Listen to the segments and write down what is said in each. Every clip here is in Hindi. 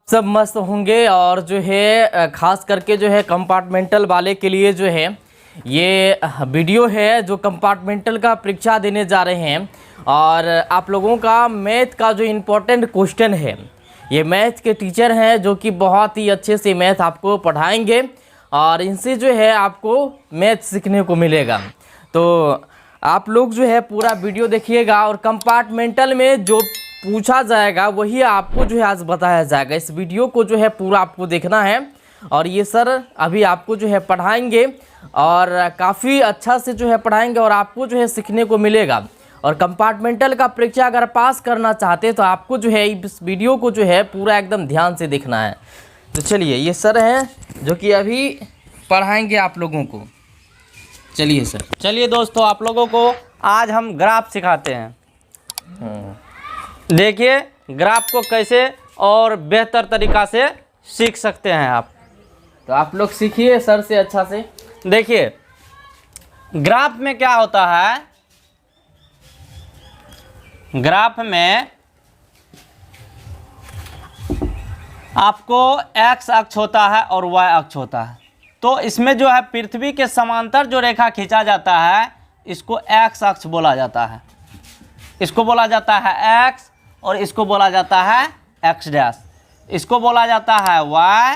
सब मस्त होंगे। और जो है खास करके जो है कंपार्टमेंटल वाले के लिए जो है ये वीडियो है जो कंपार्टमेंटल का परीक्षा देने जा रहे हैं। और आप लोगों का मैथ का जो इम्पोर्टेंट क्वेश्चन है, ये मैथ के टीचर हैं जो कि बहुत ही अच्छे से मैथ आपको पढ़ाएंगे और इनसे जो है आपको मैथ सीखने को मिलेगा। तो आप लोग जो है पूरा वीडियो देखिएगा और कंपार्टमेंटल में जो पूछा जाएगा वही आपको जो है आज बताया जाएगा। इस वीडियो को जो है पूरा आपको देखना है और ये सर अभी आपको जो है पढ़ाएंगे और काफ़ी अच्छा से जो है पढ़ाएंगे और आपको जो है सीखने को मिलेगा। और कंपार्टमेंटल का परीक्षा अगर पास करना चाहते तो आपको जो है इस वीडियो को जो है पूरा एकदम ध्यान से देखना है। तो चलिए, ये सर हैं जो कि अभी पढ़ाएंगे आप लोगों को। चलिए सर। चलिए दोस्तों, आप लोगों को आज हम ग्राफ सिखाते हैं। देखिए ग्राफ को कैसे और बेहतर तरीक़ा से सीख सकते हैं आप। तो आप लोग सीखिए सर से अच्छा से। देखिए ग्राफ में क्या होता है, ग्राफ में आपको एक्स अक्ष होता है और वाई अक्ष होता है। तो इसमें जो है पृथ्वी के समांतर जो रेखा खींचा जाता है इसको एक्स अक्ष बोला जाता है। इसको बोला जाता है एक्स और इसको बोला जाता है एक्स डैश। इसको बोला जाता है वाई,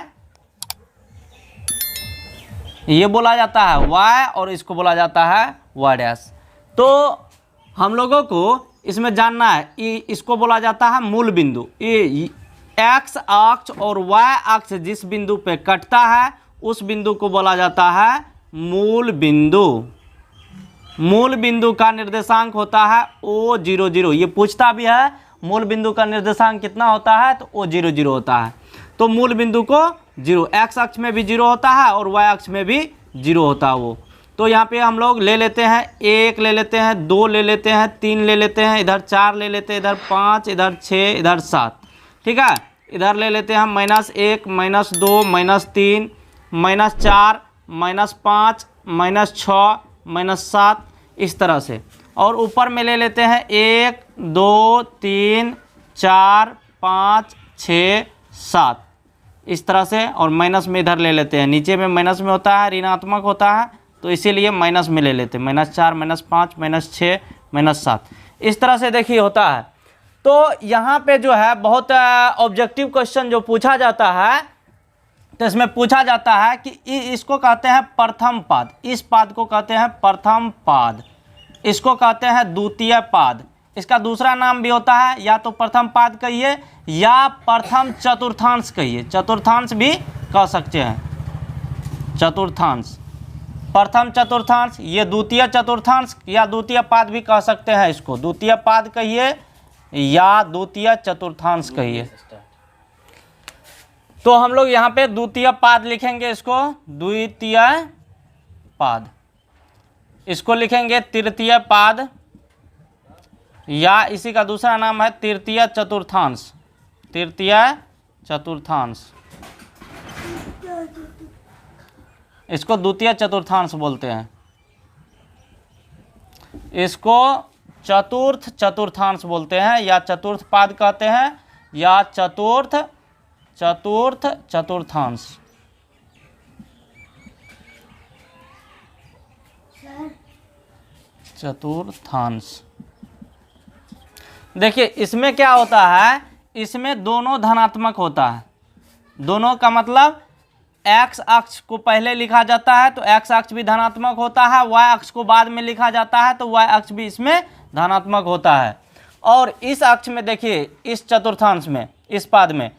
ये बोला जाता है वाई और इसको बोला जाता है वाई डैश। तो हम लोगों को इसमें जानना है, इसको बोला जाता है मूल बिंदु। ये एक्स अक्ष और वाई अक्ष जिस बिंदु पे कटता है उस बिंदु को बोला जाता है मूल बिंदु। मूल बिंदु का निर्देशांक होता है O00। ये पूछता भी है मूल बिंदु का निर्देशांक कितना होता है, तो O00 होता है। तो मूल बिंदु को 0, एक्स अक्ष में भी 0 होता है और वाई अक्ष में भी 0 होता है वो। तो यहाँ पे हम लोग ले लेते हैं 1 ले लेते हैं, 2 ले लेते हैं, 3 ले लेते हैं, इधर 4 ले लेते हैं, इधर 5, इधर 6, इधर 7। ठीक है, इधर ले लेते हैं -1, -2, -3, -4, -5, -6, -7, इस तरह से। और ऊपर में ले लेते हैं 1, 2, 3, 4, 5, 6, 7, इस तरह से। और माइनस में इधर ले लेते हैं, नीचे में माइनस में होता है, ऋणात्मक होता है, तो इसीलिए माइनस में ले लेते हैं, -4, -5, -6, -7, इस तरह से देखिए होता है। तो यहाँ पे जो है बहुत ऑब्जेक्टिव क्वेश्चन जो पूछा जाता है, तो इसमें पूछा जाता है कि इसको कहते हैं प्रथम पाद, इस पाद को कहते हैं प्रथम पाद, इसको कहते हैं द्वितीय पाद। इसका दूसरा नाम भी होता है, या तो प्रथम पाद कहिए या प्रथम चतुर्थांश कहिए, चतुर्थांश भी कह सकते हैं, चतुर्थांश, प्रथम चतुर्थांश, ये द्वितीय चतुर्थांश या द्वितीय पाद भी कह सकते हैं। इसको द्वितीय पाद कहिए या द्वितीय चतुर्थांश कहिए। तो हम लोग यहाँ पे द्वितीय पाद लिखेंगे, इसको द्वितीय पाद, इसको लिखेंगे तृतीय पाद, या इसी का दूसरा नाम है तृतीय चतुर्थांश, तृतीय चतुर्थांश, इसको द्वितीय चतुर्थांश बोलते हैं। इसको चतुर्थ चतुर्थांश बोलते हैं, या चतुर्थ पाद कहते हैं, या चतुर्थ चतुर्थांश। चतुर्थांश। देखिए इसमें क्या होता है, इसमें दोनों धनात्मक होता है। दोनों का मतलब एक्स अक्ष को पहले लिखा जाता है तो एक्स अक्ष भी धनात्मक होता है, वाई अक्ष को बाद में लिखा जाता है तो वाई अक्ष भी इसमें धनात्मक होता है। और इस अक्ष में देखिए, इस चतुर्थांश में, इस पाद में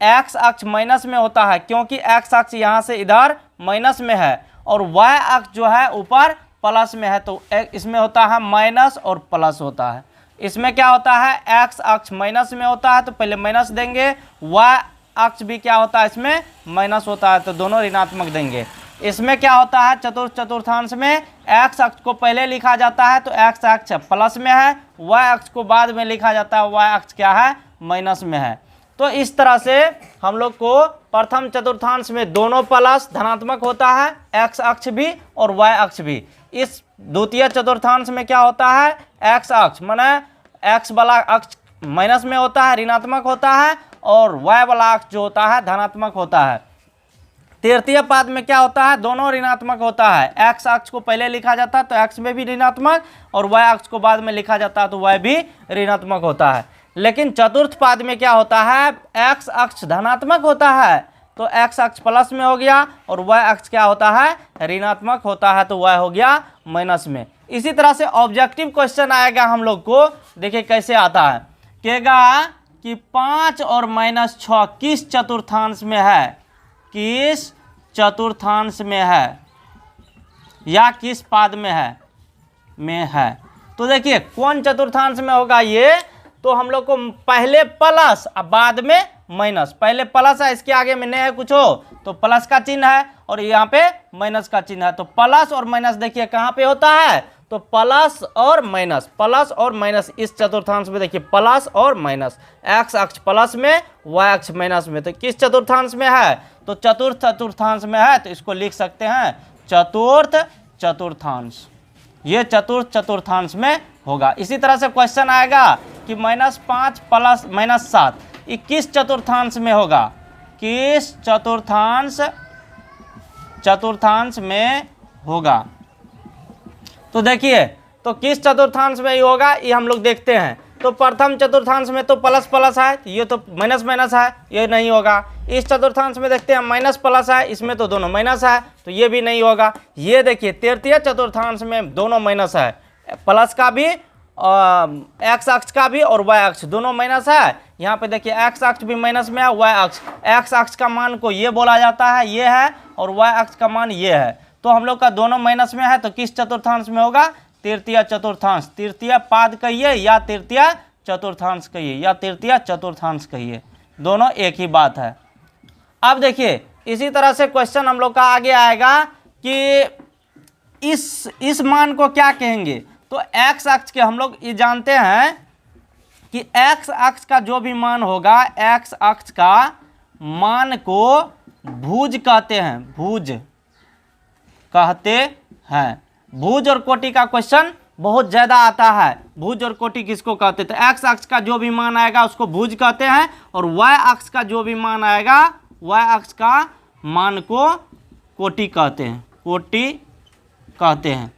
एक्स अक्ष माइनस में होता है, क्योंकि एक्स अक्ष यहाँ से इधर माइनस में है और वाई अक्ष जो है ऊपर प्लस में है, तो इसमें होता है माइनस और प्लस होता है। इसमें क्या होता है, एक्स अक्ष माइनस में होता है तो पहले माइनस देंगे, वाई अक्ष भी क्या होता है इसमें माइनस होता है, तो दोनों ऋणात्मक देंगे। इसमें क्या होता है, चतुर्थांश में एक्स अक्ष को पहले लिखा जाता है तो एक्स अक्ष प्लस में है, वाई अक्ष को बाद में लिखा जाता है, वाई अक्ष क्या है, माइनस में है। तो इस तरह से हम लोग को प्रथम चतुर्थांश में दोनों प्लस धनात्मक होता है, एक्स अक्ष भी और वाई अक्ष भी। इस द्वितीय चतुर्थांश में क्या होता है, एक्स अक्ष माने एक्स वाला अक्ष माइनस में होता है, ऋणात्मक होता है, और y वाला अक्ष जो होता है धनात्मक होता है। तृतीय पाद में क्या होता है, दोनों ऋणात्मक होता है। x अक्ष को पहले लिखा जाता है तो x में भी ऋणात्मक, और y अक्ष को बाद में लिखा जाता है तो y भी ऋणात्मक होता है। लेकिन चतुर्थ पाद में क्या होता है, x अक्ष धनात्मक होता है तो x अक्ष प्लस में हो गया, और y अक्ष क्या होता है, ऋणात्मक होता है तो y हो गया माइनस में। इसी तरह से ऑब्जेक्टिव क्वेश्चन आएगा हम लोग को, देखिए कैसे आता है, कहेगा कि 5 और -6 किस चतुर्थांश में है, किस चतुर्थांश में है या किस पाद में है। तो देखिए कौन चतुर्थांश में होगा ये, तो हम लोग को पहले प्लस अब बाद में माइनस, पहले प्लस है इसके आगे में नहीं है कुछ हो तो प्लस का चिन्ह है, और यहाँ पे माइनस का चिन्ह है। तो प्लस और माइनस देखिए कहाँ पे होता है, तो प्लस और माइनस इस चतुर्थांश में देखिए प्लस और माइनस, एक्स अक्ष प्लस में y अक्ष माइनस में। तो किस चतुर्थांश में है, तो चतुर्थ चतुर्थांश में है, तो इसको लिख सकते हैं चतुर्थ चतुर्थांश, ये चतुर्थ चतुर्थांश में होगा। इसी तरह से क्वेश्चन आएगा कि -5 प्लस -7 ये किस चतुर्थांश में होगा, किस चतुर्थांश में होगा। तो देखिए तो किस चतुर्थांश में ये होगा ये हम लोग देखते हैं। तो प्रथम चतुर्थांश में तो प्लस प्लस है, ये तो माइनस माइनस है, ये नहीं होगा। इस चतुर्थांश में देखते हैं माइनस प्लस है, इसमें तो दोनों माइनस है तो ये भी नहीं होगा। ये देखिए तृतीय चतुर्थांश में दोनों माइनस है, प्लस का भी एक्स अक्ष का भी और y अक्ष दोनों माइनस है। यहाँ पे देखिए एक्स अक्ष भी माइनस में है, y अक्ष, एक्स अक्ष का मान को ये बोला जाता है, ये है, और y अक्ष का मान ये है। तो हम लोग का दोनों माइनस में है, तो किस चतुर्थांश में होगा, तृतीय चतुर्थांश, तृतीय पाद कहिए या तृतीय चतुर्थांश कहिए या तृतीय चतुर्थांश कहिए, दोनों एक ही बात है। अब देखिए इसी तरह से क्वेश्चन हम लोग का आगे आएगा कि इस मान को क्या कहेंगे। तो एक्स अक्ष के हम लोग ये जानते हैं कि एक्स अक्ष का जो भी मान होगा, एक्स अक्ष का मान को भुज कहते हैं, भुज कहते हैं। भुज और कोटि का क्वेश्चन बहुत ज़्यादा आता है, भुज और कोटि किसको कहते हैं, तो एक्स अक्ष का जो भी मान आएगा उसको भुज कहते हैं, और वाई अक्ष का जो भी मान आएगा, वाई अक्ष का मान को कोटि कहते हैं, कोटि कहते हैं।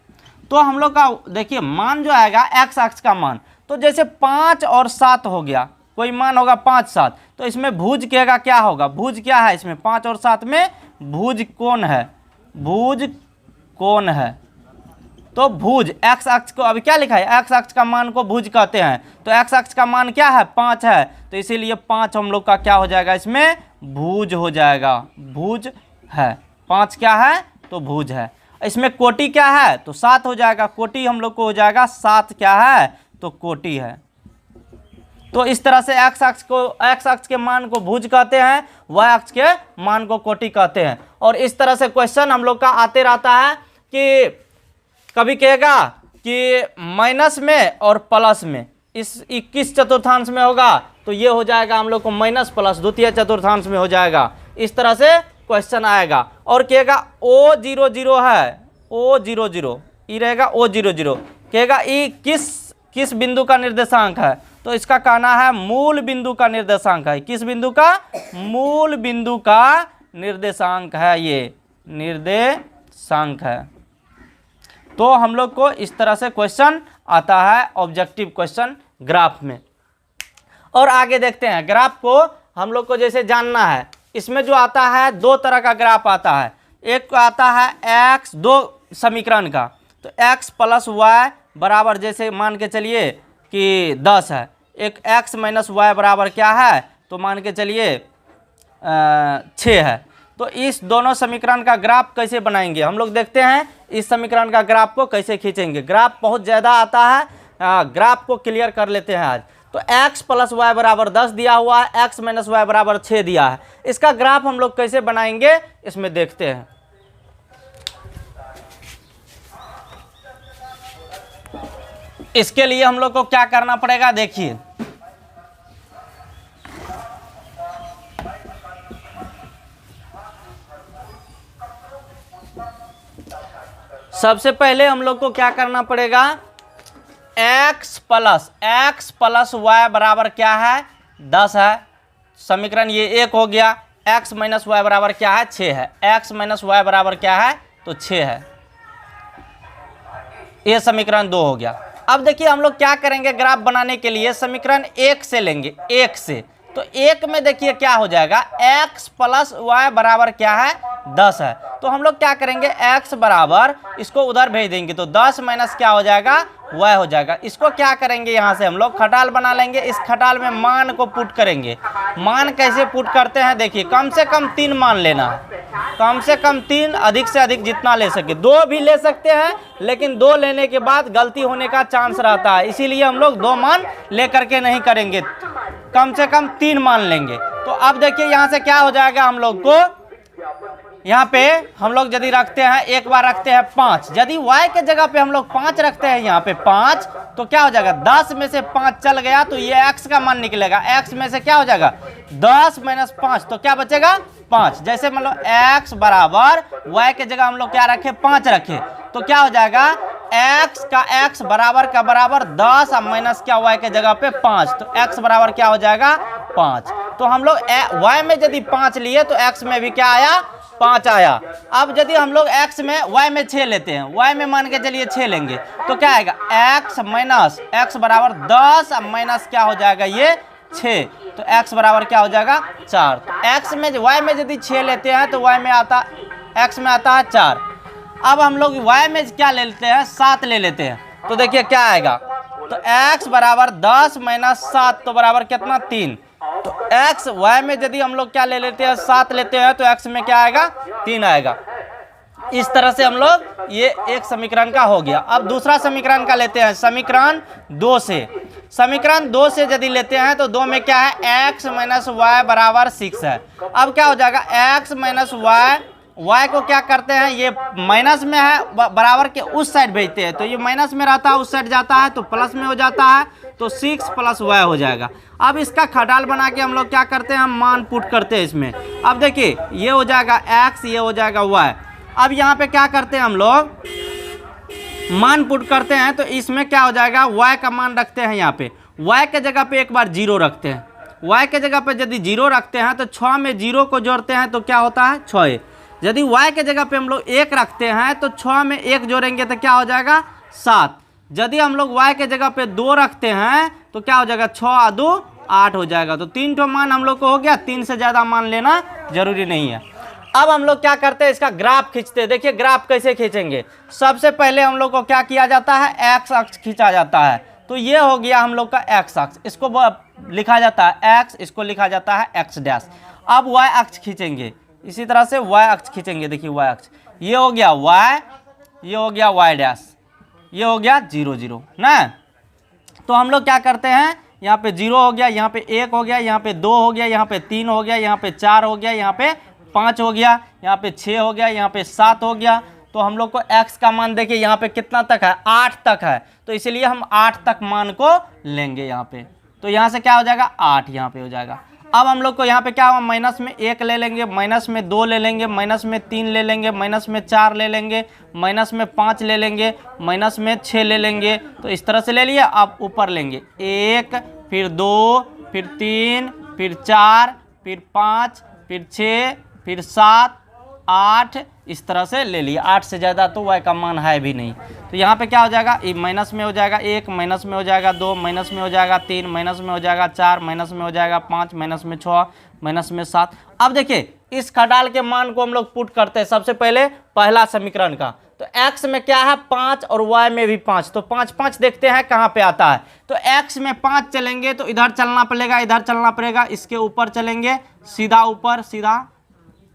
तो हम लोग का देखिए मान जो आएगा एक्स अक्ष का मान, तो जैसे 5 और 7 हो गया, कोई मान होगा 5 7, तो इसमें भुज कहेगा क्या होगा, भुज क्या है इसमें 5 और 7 में, भुज कोण है, भुज कोण है। तो भुज एक्स अक्ष को अभी क्या लिखा है, एक्स अक्ष का मान को भुज कहते हैं। तो एक्स अक्ष का मान क्या है 5 है, तो इसीलिए 5 हम लोग का क्या हो जाएगा, इसमें भुज हो जाएगा, भुज है, 5 क्या है तो भुज है। इसमें कोटि क्या है तो 7 हो जाएगा, कोटि हम लोग को हो जाएगा 7 क्या है तो कोटि है। तो इस तरह से एक्स अक्ष के मान को भुज कहते हैं, वाई अक्ष के मान को कोटि कहते हैं। और इस तरह से क्वेश्चन हम लोग का आते रहता है कि कभी कहेगा कि माइनस में और प्लस में इस 21 चतुर्थांश में होगा, तो ये हो जाएगा हम लोग को माइनस प्लस द्वितीय चतुर्थांश में हो जाएगा। इस तरह से क्वेश्चन आएगा। और कहेगा O00 है, O00 ये रहेगा O00, कहेगा ये किस बिंदु का निर्देशांक है, तो इसका कहना है मूल बिंदु का निर्देशांक है। किस बिंदु का, मूल बिंदु का निर्देशांक है, ये निर्देशांक है। तो हम लोग को इस तरह से क्वेश्चन आता है ऑब्जेक्टिव क्वेश्चन ग्राफ में। और आगे देखते हैं ग्राफ को हम लोग को जैसे जानना है, इसमें जो आता है 2 तरह का ग्राफ आता है। एक आता है x 2 समीकरण का, तो x + y बराबर जैसे मान के चलिए कि 10 है, एक x - y बराबर क्या है तो मान के चलिए 6 है। तो इस दोनों समीकरण का ग्राफ कैसे बनाएंगे हम लोग देखते हैं, इस समीकरण का ग्राफ को कैसे खींचेंगे। ग्राफ बहुत ज़्यादा आता है, ग्राफ को क्लियर कर लेते हैं आज। तो x + y बराबर 10 दिया हुआ है, x - y बराबर 6 दिया है। इसका ग्राफ हम लोग कैसे बनाएंगे इसमें देखते हैं। इसके लिए हम लोग को क्या करना पड़ेगा, देखिए सबसे पहले हम लोग को क्या करना पड़ेगा, x + y बराबर क्या है 10 है, समीकरण ये 1 हो गया। x माइनस वाई बराबर क्या है, 6 है। x माइनस वाई बराबर क्या है, तो 6 है। ये समीकरण 2 हो गया। अब देखिए हम लोग क्या करेंगे, ग्राफ बनाने के लिए समीकरण 1 से लेंगे, 1 से। तो 1 में देखिए क्या हो जाएगा, x प्लस वाई बराबर क्या है, 10 है। तो हम लोग क्या करेंगे, x बराबर इसको उधर भेज देंगे तो 10 माइनस क्या हो जाएगा, y हो जाएगा। इसको क्या करेंगे, यहाँ से हम लोग खटाल बना लेंगे। इस खटाल में मान को पुट करेंगे। मान कैसे पुट करते हैं, देखिए कम से कम 3 मान लेना है, कम से कम 3, अधिक से अधिक जितना ले सके। 2 भी ले सकते हैं, लेकिन 2 लेने के बाद गलती होने का चांस रहता है, इसीलिए हम लोग 2 मान लेकर के नहीं करेंगे, कम से कम 3 मान लेंगे। तो अब देखिए यहाँ से क्या हो जाएगा, हम लोग को यहाँ पे हम लोग यदि रखते हैं, एक बार रखते हैं 5, यदि y के जगह पे हम लोग 5 रखते हैं यहाँ पे 5, तो क्या हो जाएगा, 10 में से 5 चल गया तो ये x का मान निकलेगा। x में से क्या हो जाएगा, 10 माइनस 5, तो क्या बचेगा, 5। जैसे मतलब x बराबर y के जगह हम लोग क्या रखे, 5 रखे, तो क्या हो जाएगा, x का x बराबर का बराबर 10 और माइनस क्या y के जगह पे 5, तो x बराबर क्या हो जाएगा, 5। तो हम लोग y में यदि 5 लिए तो x में भी क्या आया, 5 आया। अब यदि हम लोग x में y में 6 लेते हैं, y में मान के चलिए 6 लेंगे, तो क्या आएगा, x माइनस x बराबर 10 और माइनस क्या हो जाएगा, ये 6, तो x बराबर क्या हो जाएगा, 4। तो x में y में यदि 6 लेते हैं तो y में आता, x में आता है 4। अब हम लोग y में क्या ले लेते हैं, 7 ले लेते हैं, तो देखिए क्या आएगा, तो x बराबर 10 माइनस 7, तो बराबर कितना, 3। तो x y में यदि हम लोग क्या ले लेते हैं, 7 लेते हैं, तो x में क्या आएगा, 3 आएगा। इस तरह से हम लोग ये एक समीकरण का हो गया। अब दूसरा समीकरण का लेते हैं, समीकरण 2 से। समीकरण 2 से यदि लेते हैं तो 2 में क्या है, x माइनस वाई बराबर 6 है। अब क्या हो जाएगा, x माइनस वाई, y को क्या करते हैं, ये माइनस में है, बराबर के उस साइड भेजते हैं, तो ये माइनस में रहता है, उस साइड जाता है तो प्लस में हो जाता है, तो 6 प्लस y हो जाएगा। अब इसका खटाल बना के हम लोग क्या करते हैं, हम मान पुट करते हैं इसमें। अब देखिए ये हो जाएगा x, ये हो जाएगा y। अब यहाँ पे क्या करते हैं, हम लोग मान पुट करते हैं, तो इसमें क्या हो जाएगा, y का मान रखते हैं यहाँ पे, y के जगह पे एक बार 0 रखते हैं। y के जगह पे यदि 0 रखते हैं तो 6 में 0 को जोड़ते हैं तो क्या होता है, 6। यदि y के जगह पे हम लोग 1 रखते हैं तो 6 में 1 जोड़ेंगे तो क्या हो जाएगा, 7। यदि हम लोग y के जगह पे 2 रखते हैं तो क्या हो जाएगा, 6 और 2 8 हो जाएगा। तो 3 ठो मान हम लोग को हो गया, 3 से ज़्यादा मान लेना जरूरी नहीं है। अब हम लोग क्या करते हैं, इसका ग्राफ खींचते हैं। देखिए ग्राफ कैसे खींचेंगे, सबसे पहले हम लोग को क्या किया जाता है, x अक्ष खींचा जाता है। तो ये हो गया हम लोग का x अक्ष, इसको लिखा जाता है x, इसको लिखा जाता है x डैश। अब y अक्ष खींचेंगे, इसी तरह से y अक्ष खींचेंगे। देखिए y अक्ष, ये हो गया y, ये हो गया y डैश, ये हो गया 0 0 ना। तो हम लोग क्या करते हैं, यहाँ पे 0 हो गया, यहाँ पे 1 हो गया, यहाँ पे 2 हो गया, यहाँ पे 3 हो गया, यहाँ पे 4 हो गया, यहाँ पे 5 हो गया, यहाँ पे 6 हो गया, यहाँ पे 7 हो गया। तो हम लोग को x का मान देखिए यहाँ पे कितना तक है, 8 तक है, तो इसलिए हम 8 तक मान को लेंगे यहाँ पे। तो यहाँ से क्या हो जाएगा, 8 यहाँ पे हो जाएगा। अब हम लोग को यहाँ पे क्या हुआ, माइनस में 1 ले लेंगे, माइनस में 2 ले लेंगे, माइनस में 3 ले लेंगे, माइनस में 4 ले लेंगे, माइनस में 5 ले लेंगे, माइनस में 6 ले लेंगे। तो इस तरह से ले लिया। अब ऊपर लेंगे 1, फिर 2, फिर 3, फिर 4, फिर 5, फिर 6, फिर 7, 8, इस तरह से ले लिया। 8 से ज़्यादा तो y का मान है भी नहीं। तो यहाँ पे क्या हो जाएगा, माइनस में हो जाएगा 1, माइनस में हो जाएगा 2, माइनस में हो जाएगा 3, माइनस में हो जाएगा 4, माइनस में हो जाएगा 5, माइनस में 6, माइनस में 7। अब देखिए इस खटाल के मान को हम लोग पुट करते हैं। सबसे पहले पहला समीकरण का, तो x में क्या है 5 और y में भी 5, तो 5 5 देखते हैं कहाँ पे आता है। तो x में 5 चलेंगे तो इधर चलना पड़ेगा, इधर चलना पड़ेगा, इसके ऊपर चलेंगे, सीधा ऊपर सीधा,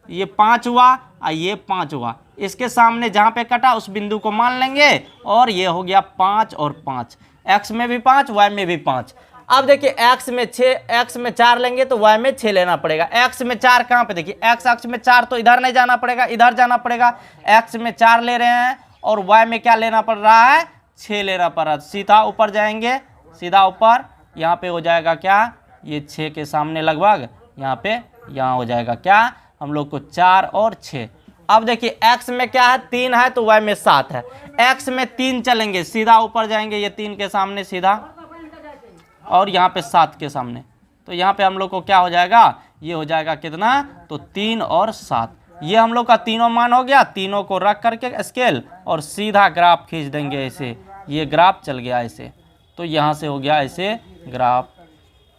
ये 5 हुआ और ये 5 हुआ। इसके सामने जहाँ पे कटा उस बिंदु को मान लेंगे, और ये हो गया 5 और 5, x में भी 5, y में भी 5। अब देखिए x में 6, x में 4 लेंगे तो y में 6 लेना पड़ेगा। x में 4 कहाँ पे, देखिए x अक्ष में 4, तो इधर नहीं जाना पड़ेगा, इधर जाना पड़ेगा। x में 4 ले रहे हैं और y में क्या लेना पड़ रहा है, 6 लेना पड़ रहा है। सीधा ऊपर जाएंगे, सीधा ऊपर, यहाँ पे हो जाएगा क्या, ये 6 के सामने लगभग यहाँ पे, यहाँ हो जाएगा क्या हम लोग को 4 और 6। अब देखिए x में क्या है 3 है तो y में 7 है। x में 3 चलेंगे, सीधा ऊपर जाएंगे, ये 3 के सामने सीधा, और यहाँ पे 7 के सामने, तो तो यहाँ पे हम लोग को क्या हो जाएगा, ये हो जाएगा कितना, तो 3 और 7। ये हम लोग का तीनों मान हो गया। तीनों को रख करके स्केल और सीधा ग्राफ खींच देंगे ऐसे, ये ग्राफ चल गया ऐसे। तो यहाँ से हो गया ऐसे ग्राफ।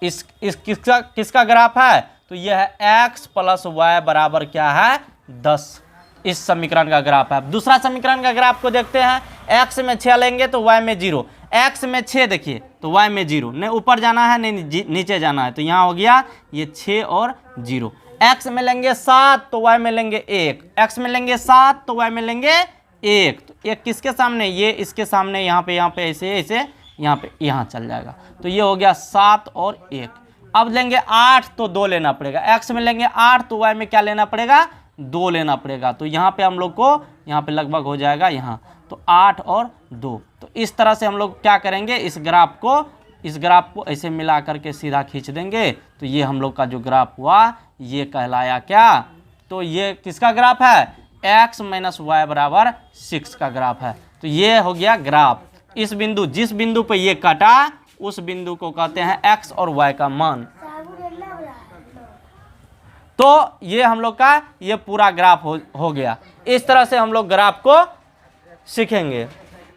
इस किसका ग्राफ है, तो यह है x + y बराबर क्या है, 10। इस समीकरण का ग्राफ है। अब दूसरा समीकरण का ग्राफ को देखते हैं। x में 6 लेंगे तो y में 0, x में 6 देखिए तो y में 0, नहीं ऊपर जाना है नहीं नीचे जाना है, तो यहाँ हो गया ये 6 और 0। x में लेंगे 7 तो y में लेंगे 1, x में लेंगे 7 तो y में लेंगे 1, तो 1 किसके सामने, ये इसके सामने, यहाँ पे ऐसे ऐसे यहाँ पे यहाँ चल जाएगा। तो ये हो गया 7 और 1। अब लेंगे 8 तो 2 लेना पड़ेगा। x में लेंगे 8 तो y में क्या लेना पड़ेगा, 2 लेना पड़ेगा। तो यहाँ पे हम लोग को यहाँ पे लगभग हो जाएगा यहाँ, तो 8 और 2। तो इस तरह से हम लोग क्या करेंगे, इस ग्राफ को ऐसे मिला करके सीधा खींच देंगे। तो ये हम लोग का जो ग्राफ हुआ ये कहलाया क्या, तो ये किसका ग्राफ है, x - y बराबर 6 का ग्राफ है। तो ये हो गया ग्राफ। इस बिंदु, जिस बिंदु पे ये कटा उस बिंदु को कहते हैं x और y का मान। तो ये हम लोग का ये पूरा ग्राफ हो गया। इस तरह से हम लोग ग्राफ को सीखेंगे।